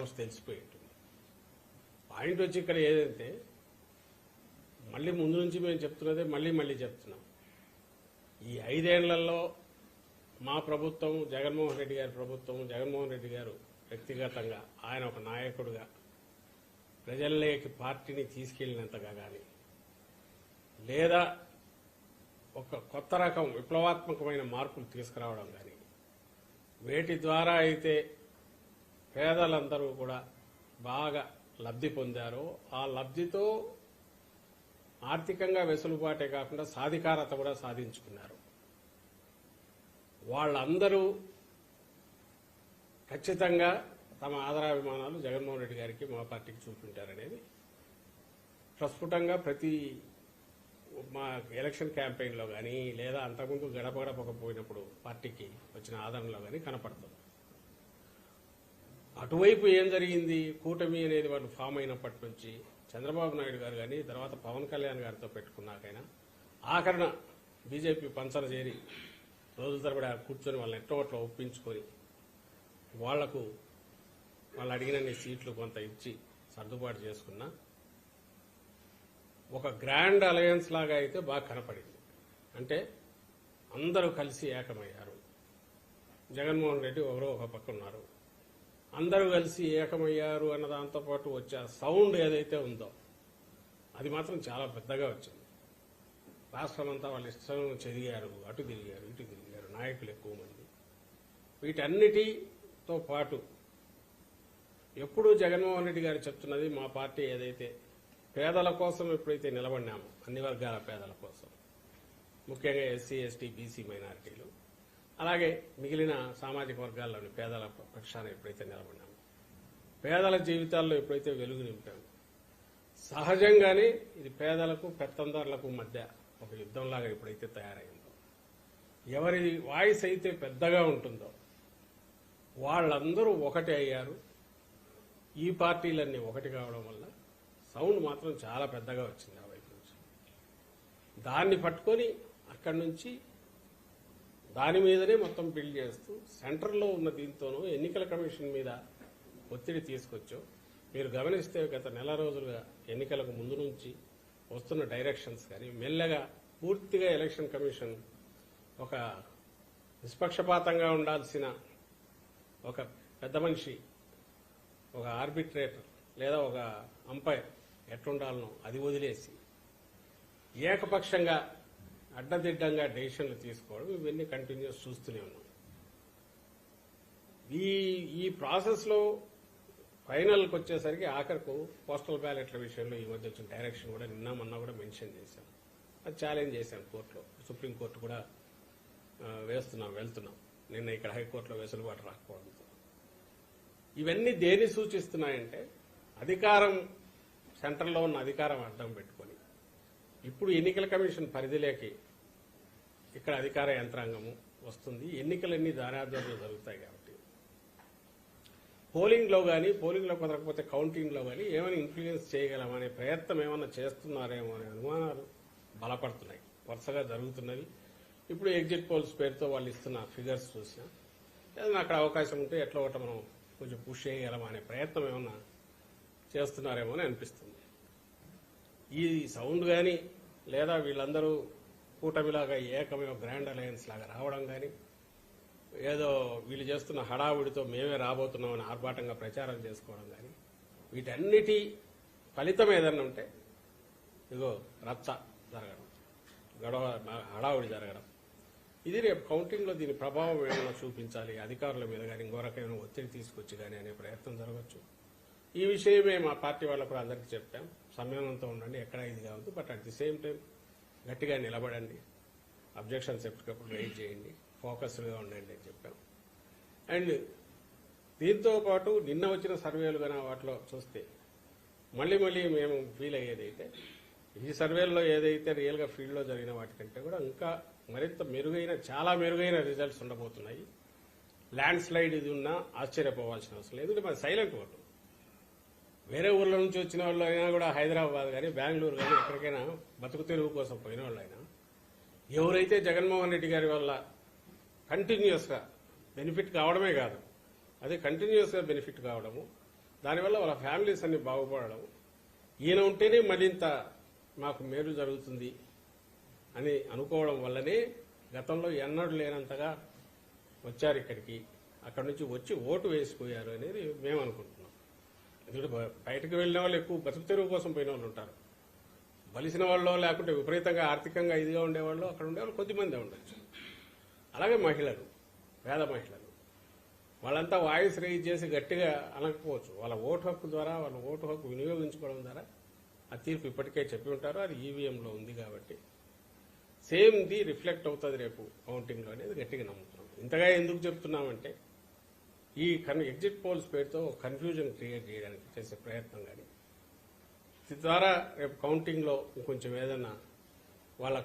Almost తెలిసిపోయి ఉంటుంది. Point వచ్చి ఇక్కడ ఏదంటే మళ్ళీ ముందు నుంచి మేము చెప్తున్నదే మళ్ళీ చెప్తున్నాం. ఈ 5 ఏళ్లలో మా ప్రభుత్వం, జగన్మోహన్ రెడ్డి గారి ప్రభుత్వం, జగన్మోహన్ రెడ్డి గారు వ్యక్తిగతంగా ఆయన ఒక నాయకుడిగా ప్రజల్లోకి పార్టీని తీసుకెళ్లినంతగా కానీ, లేదా ఒక కొత్త రకం విప్లవాత్మకమైన మార్పులు తీసుకురావడం కానీ, వేటి ద్వారా అయితే పేదలందరూ కూడా బాగా లబ్ధి పొందారో ఆ లబ్ధితో ఆర్థికంగా వెసులుబాటే కాకుండా సాధికారత కూడా సాధించుకున్నారు. వాళ్ళందరూ ఖచ్చితంగా తమ ఆదరాభిమానాలు జగన్మోహన్ రెడ్డి గారికి, మా పార్టీకి చూపించారనేది ప్రస్ఫుటంగా ప్రతి మా ఎలక్షన్ క్యాంపెయిన్లో కానీ, లేదా అంతకుముందు గడప గడపక పోయినప్పుడు పార్టీకి వచ్చిన ఆదరణలో కానీ కనపడుతుంది. అటువైపు ఏం జరిగింది, కూటమి అనేది వాళ్ళు ఫామ్ అయినప్పటి నుంచి చంద్రబాబు నాయుడు గారు కానీ, తర్వాత పవన్ కళ్యాణ్ గారితో పెట్టుకున్నాకైనా ఆఖరణ బీజేపీ పంచన చేరి రోజుల తరబడి కూర్చొని వాళ్ళని ఎట్టోట్లా ఒప్పించుకొని వాళ్లకు వాళ్ళు అడిగినన్ని సీట్లు కొంత ఇచ్చి సర్దుబాటు చేసుకున్నా ఒక గ్రాండ్ అలయన్స్ లాగా అయితే బాగా కనపడింది. అంటే అందరూ కలిసి ఏకమయ్యారు. జగన్మోహన్ రెడ్డి ఎవరో ఒక పక్క ఉన్నారు, అందరూ కలిసి ఏకమయ్యారు అన్న దాంతో పాటు వచ్చే సౌండ్ ఏదైతే ఉందో అది మాత్రం చాలా పెద్దగా వచ్చింది. రాష్ట్రం అంతా వాళ్ళు ఇష్టం చెదిగారు, అటు తిరిగారు, ఇటు తిరిగారు, నాయకులు ఎక్కువ మంది. వీటన్నిటితో పాటు ఎప్పుడూ జగన్మోహన్ రెడ్డి గారు చెప్తున్నది, మా పార్టీ ఏదైతే పేదల కోసం ఎప్పుడైతే నిలబడినామో, అన్ని వర్గాల పేదల కోసం, ముఖ్యంగా ఎస్సీ, ఎస్టీ, బీసీ మైనారిటీలు, అలాగే మిగిలిన సామాజిక వర్గాల్లోని పేదల పక్షాన ఎప్పుడైతే నిలబడినామో, పేదల జీవితాల్లో ఎప్పుడైతే వెలుగు నింపామో, సహజంగానే ఇది పేదలకు పెత్తందారులకు మధ్య ఒక యుద్ధంలాగా ఎప్పుడైతే తయారైందో, ఎవరి వాయిస్ అయితే పెద్దగా ఉంటుందో వాళ్ళందరూ ఒకటే అయ్యారు. ఈ పార్టీలన్నీ ఒకటి కావడం వల్ల సౌండ్ మాత్రం చాలా పెద్దగా వచ్చింది ఆ వైపు నుంచి. దాన్ని పట్టుకొని అక్కడి నుంచి దాని మీదనే మొత్తం బిల్డ్ చేస్తూ సెంటర్లో ఉన్న దీంతోనూ ఎన్నికల కమిషన్ మీద ఒత్తిడి తీసుకొచ్చో, మీరు గమనిస్తే గత నెల రోజులుగా ఎన్నికలకు ముందు నుంచి వస్తున్న డైరెక్షన్స్ కానీ, మెల్లగా పూర్తిగా ఎలక్షన్ కమిషన్ ఒక నిష్పక్షపాతంగా ఉండాల్సిన ఒక పెద్ద మనిషి, ఒక ఆర్బిట్రేటర్ లేదా ఒక అంపైర్ ఎట్లుండాలనో అది వదిలేసి ఏకపక్షంగా అడ్డదిడ్డంగా డెసిషన్లు తీసుకోవడం, ఇవన్నీ కంటిన్యూస్ చూస్తూనే ఉన్నాం. ఈ ప్రాసెస్లో ఫైనల్కి వచ్చేసరికి ఆఖరకు పోస్టల్ బ్యాలెట్ల విషయంలో ఈ మధ్య వచ్చిన డైరెక్షన్ కూడా నిన్న మొన్న కూడా మెన్షన్ చేశాం. అది ఛాలెంజ్ చేశాం కోర్టులో, సుప్రీంకోర్టు కూడా వెళ్తున్నాం. నిన్న ఇక్కడ హైకోర్టులో వెసులుబాటు రాకపోవడంతో ఇవన్నీ దేన్ని సూచిస్తున్నాయంటే, అధికారం సెంటర్లో ఉన్న అధికారం అడ్డం పెట్టుకొని ఇప్పుడు ఎన్నికల కమిషన్ పరిధిలోకి ఇక్కడ అధికార యంత్రాంగము వస్తుంది. ఎన్నికలన్నీ దారాధ్వర్యంలో జరుగుతాయి కాబట్టి పోలింగ్లో కానీ, పోలింగ్లో కుదరకపోతే కౌంటింగ్లో కానీ ఏమైనా ఇన్ఫ్లుయెన్స్ చేయగలమనే ప్రయత్నం ఏమైనా చేస్తున్నారేమో అనే అనుమానాలు బలపడుతున్నాయి, వరుసగా జరుగుతున్నవి. ఇప్పుడు ఎగ్జిట్ పోల్స్ పేరుతో వాళ్ళు ఇస్తున్న ఫిగర్స్ చూసినా ఏదైనా అక్కడ అవకాశం ఉంటే ఎట్లా ఒకటి మనం కొంచెం పుష్ చేయగలమా అనే ప్రయత్నం ఏమన్నా చేస్తున్నారేమో అని అనిపిస్తుంది. ఈ సౌండ్ కానీ, లేదా వీళ్ళందరూ కూటమిలాగా ఏకమే గ్రాండ్ అలయన్స్ లాగా రావడం కానీ, ఏదో వీళ్ళు చేస్తున్న హడావుడితో మేమే రాబోతున్నామని ఆర్భాటంగా ప్రచారం చేసుకోవడం కానీ, వీటన్నిటి ఫలితం ఏదన్నా ఉంటే ఇదిగో రచ్చ జరగడం, గొడవ హడావుడి జరగడం, ఇది రేపు కౌంటింగ్లో దీని ప్రభావం ఏమైనా చూపించాలి, అధికారుల మీద కానీ ఇంకో రకమైన ఒత్తిడి తీసుకొచ్చి కానీ అనే ప్రయత్నం జరగచ్చు. ఈ విషయమే మా పార్టీ వాళ్ళకు కూడా అందరికీ చెప్పాం, సంయమనంతో ఉండండి, ఎక్కడ ఇది కావద్దు, but at the same time గట్టిగా నిలబడండి, అబ్జెక్షన్స్ ఎప్పటికప్పుడు రైజ్ చేయండి, ఫోకస్డ్గా ఉండండి అని చెప్పాం. అండ్ దీంతో పాటు నిన్న వచ్చిన సర్వేలు కానీ వాటిలో చూస్తే మళ్ళీ మేము ఫీల్ అయ్యేదైతే, ఈ సర్వేల్లో ఏదైతే రియల్గా ఫీల్డ్లో జరిగిన వాటికంటే కూడా ఇంకా మరింత మెరుగైన, చాలా మెరుగైన రిజల్ట్స్ ఉండబోతున్నాయి. ల్యాండ్ స్లైడ్ ఇది ఉన్నా ఆశ్చర్యపోవాల్సిన అవసరం లేదు. మరి సైలెంట్ ఓటు, వేరే ఊర్ల నుంచి వచ్చిన వాళ్ళు అయినా కూడా, హైదరాబాద్ కానీ బెంగళూరు కానీ ఎక్కడికైనా బతుకు తెరువు కోసం పోయిన వాళ్ళు అయినా, ఎవరైతే జగన్మోహన్ రెడ్డి గారి వల్ల కంటిన్యూస్గా బెనిఫిట్ కావడమే కాదు, అదే కంటిన్యూస్గా బెనిఫిట్ కావడము, దానివల్ల వాళ్ళ ఫ్యామిలీస్ అన్ని బాగుపడడం, ఈయన ఉంటేనే మరింత మాకు మేలు జరుగుతుంది అని అనుకోవడం వల్లనే గతంలో ఎన్నడూ లేనంతగా వచ్చారు ఇక్కడికి. అక్కడి నుంచి వచ్చి ఓటు వేసిపోయారు అనేది మేము అనుకుంటున్నాం. ఎందుకంటే బయటకు వెళ్ళిన వాళ్ళు ఎక్కువ బతుకు తెరువు కోసం పోయిన వాళ్ళు ఉంటారు. బలిసిన వాళ్ళు లేకుంటే విపరీతంగా ఆర్థికంగా ఇదిగా ఉండేవాళ్ళు అక్కడ ఉండేవాళ్ళు కొద్దిమందే ఉండొచ్చు. అలాగే మహిళలు, పేద మహిళలు, వాళ్ళంతా వాయిస్ రేజ్ చేసి గట్టిగా అనకపోవచ్చు. వాళ్ళ ఓటు హక్కు ద్వారా, వాళ్ళ ఓటు హక్కు వినియోగించుకోవడం ద్వారా ఆ తీర్పు ఇప్పటికే చెప్పి ఉంటారు. అది ఈవీఎంలో ఉంది కాబట్టి సేమ్ ది రిఫ్లెక్ట్ అవుతుంది రేపు కౌంటింగ్లో అనేది గట్టిగా నమ్ముతున్నాం. ఇంతగా ఎందుకు చెప్తున్నామంటే ఈ ఎగ్జిట్ పోల్స్ పేరుతో కన్ఫ్యూజన్ క్రియేట్ చేయడానికి చేసే ప్రయత్నం కానీ, ద్వారా రేపు కౌంటింగ్లో కొంచెం ఏదైనా వాళ్ళ